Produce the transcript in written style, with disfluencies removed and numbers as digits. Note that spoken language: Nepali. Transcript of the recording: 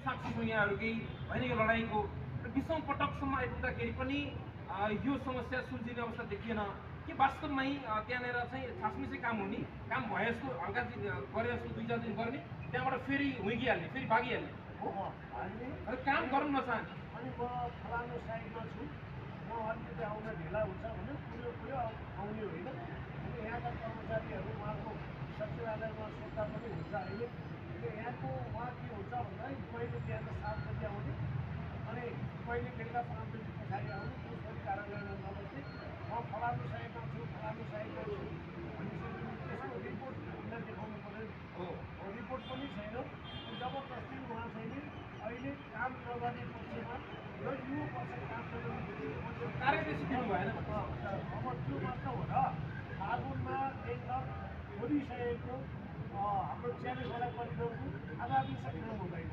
साक्षी छौँ यहाँहरू केही होइन यो लडाइँको र 20औं पटकसम्म आइपुग्दाखेरि पनि यो समस्या सुल्झिने अवस्था देखिएन के वास्तवमै त्यहाँनिर चाहिँ छासमिसै काम हुने काम भए जस्तो हल्का गरे जस्तो 2-4 दिन गर्ने त्यहाँबाट फेरि हुइकिहाल्ने फेरि भागिहाल्ने हो काम गर्नु नचाहने अनि म फलानु साइडमा छु म अलिकति आउन ढिला हुन्छ भने पुरो आउने होइन अनि यहाँका कर्मचारीहरू उहाँको सचिवालयमा सोद्धा पनि हुन्छ अहिले यहाँको उहाँ के हुन्छ भन्दा कहिले बिहान 7 बजी आउने अनि कहिले बेलुका 5 बजी पछाडि आउने त्यसपछि कार्यालयमा नबस्ने म फलानु साइडमा छु फलानु साइडमा छु भनिसकेपछि त्यसको रिपोर्ट हामीलाई देखाउनु पऱ्यो रिपोर्ट पनि छैन जबरजस्ती उहाँ चाहिँ अहिले काम नगर्ने पक्षमा र यो वर्ष काम नगर्ने कार्यदेश दिनु भएन अब त्यो मात्र हो र फागुनमा टेन्डर खोलिसकेको हाम्रो 40 वटा परिवारको आधा सकिनु हुँदैन